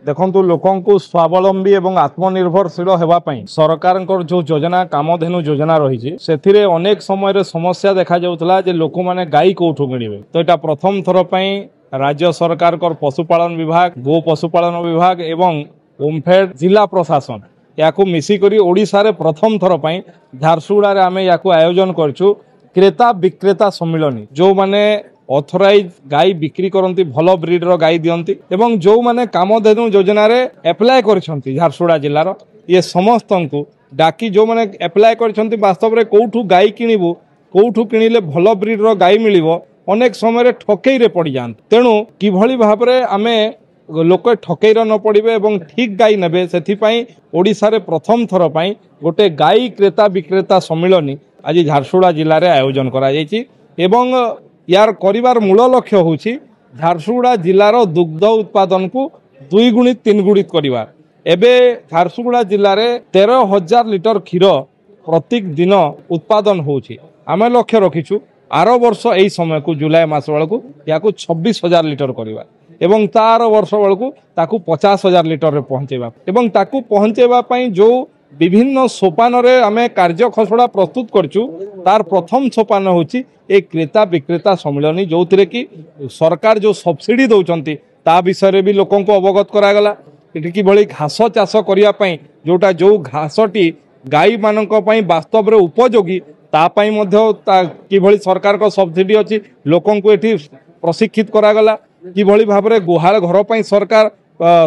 देखु लोक स्वावलंबी और आत्मनिर्भरशील होगापी सरकार जो योजना कामधेनु योजना रही से अनेक समय समस्या देखा जाऊला लोक मैंने गाई कौटू मिले। तो यहाँ प्रथम थर पर राज्य सरकार पशुपालन विभाग गो पशुपालन विभाग एवं ओमफेड जिला प्रशासन या मिसिक ओडिशा रे प्रथम थर पर झारसुगुड़ा रे आमे या आयोजन करछु क्रेता विक्रेता सम्मिलनी जो माने ऑथराइज गाई बिक्री करती भल ब्रीडर गाई दियंती एवं जो माने कामधेनु योजना रे एप्लाय करछंती झारसुगुड़ा जिल्लार ये समस्त को डाकी जो माने एप्लाय करछंती वास्तव रे कोठू गाई किनिबु कोठू किनिले भल ब्रीडर गाई मिलिबो अनेक समय ठकई रे पड़ जाते। तेणु किभली भाव में आमे लोक ठकईर न पड़े और ठीक गाई ने से ओडिशा रे प्रथम थर पर गोटे गाई क्रेता विक्रेता सम्मिलनी आज झारसुगुड़ा जिले में आयोजन करा एवं यार करिवार मूल लक्ष्य हूँ झारसुगुड़ा जिलार दुग्ध उत्पादन को 2 गुणित 3 गुणित करिवार। एबे झारसुगुड़ा जिले में 13,000 लिटर क्षीर प्रत्येक दिन उत्पादन होछि। आमे लक्ष्य रखीछु आर वर्ष यही समय को जुलाई मास बेलू या 26,000 लिटर करवा एवं तार वर्ष बेलू ताकू 50,000 लिटर रे पहुँचेबा एवं ताकू पहुँचेबा पई जो विभिन्न सोपान रे आमे कार्य खसड़ा प्रस्तुत करछु तार प्रथम सोपान होछि एक क्रेता विक्रेता सम्मिलनी जो थिरे कि सरकार जो सब्सिडी दौरान ता विषय भी लोकों को अवगत करागला कि भली घास चाष करिया पई जोटा जो घासटी गाई मानक पई वास्तव रे उपयोगी तापाई कि सरकार को सब्सिडी अच्छी लोकों को ये प्रशिक्षित करागला कि भाव में गुहाल घर पर सरकार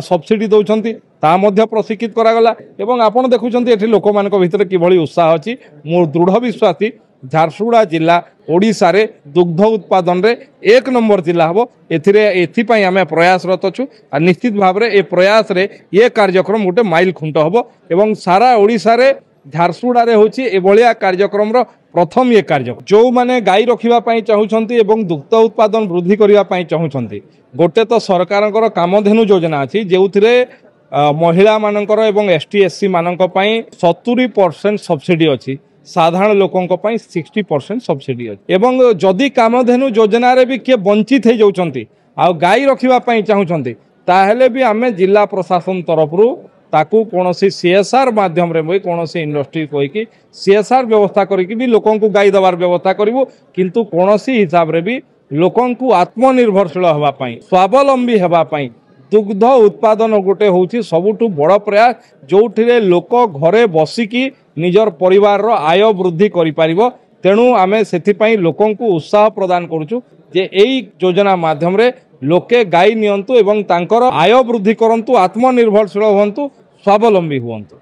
सब्सिडी दौरान ता प्रशिक्षित करागला एवं आपड़ देखुं ये लोक मान भर कि उत्साह अच्छी मोर दृढ़ विश्वासी झारसुगुड़ा जिला ओडिशा रे दुग्ध उत्पादन रे 1 नंबर जिला हम एथि आम प्रयासरत अच्छु और निश्चित भाव में ये प्रयास रे ये कार्यक्रम गोटे माइल खुंट हम एवं सारा ओडिशा रे झारसुगुड़ा रे होची एभलिया कार्यक्रम रो प्रथम ये कार्यक्रम जो माने गाई रखिबा चाहूछंती एवं दुग्ध उत्पादन वृद्धि करिबा चाहूछंती गोटे तो सरकार कामधेनु योजना अछि जेउथिरे महिला मानकर एवं एसटी एससी मानक पई 70% सब्सिडी अछि साधारण लोकों पई 60% सब्सिडी अछि एवं जदि कामधेनु योजना रे भी के वंचित हे जाउछंती आ गाई रखिबा चाहूछंती ताहेले भी आमे जिला प्रशासन तरफरु ताकू कौन सीएसआर माध्यम रे कौन इंडस्ट्री कहीकि सीएसआर व्यवस्था करके भी लोकों को गाई देवार व्यवस्था करूँ किंतु कौन हिसाब रे भी लोकों को आत्मनिर्भरशील होगापाई स्वावलंबी होगापाई दुग्ध उत्पादन गोटे हूँ सबुठु बड़ प्रयास जो लोक घरे बसिकी निजर परिवार रो आय वृद्धि करिपारिबो। तेणु आमे सेथिपाई लोकों को उत्साह प्रदान करूछु जे एई योजना माध्यम रे लोके गाई नियंतु एवं तांकर आय वृद्धि करंतु आत्मनिर्भरशील हुंतु स्वावलंबी हुंतु।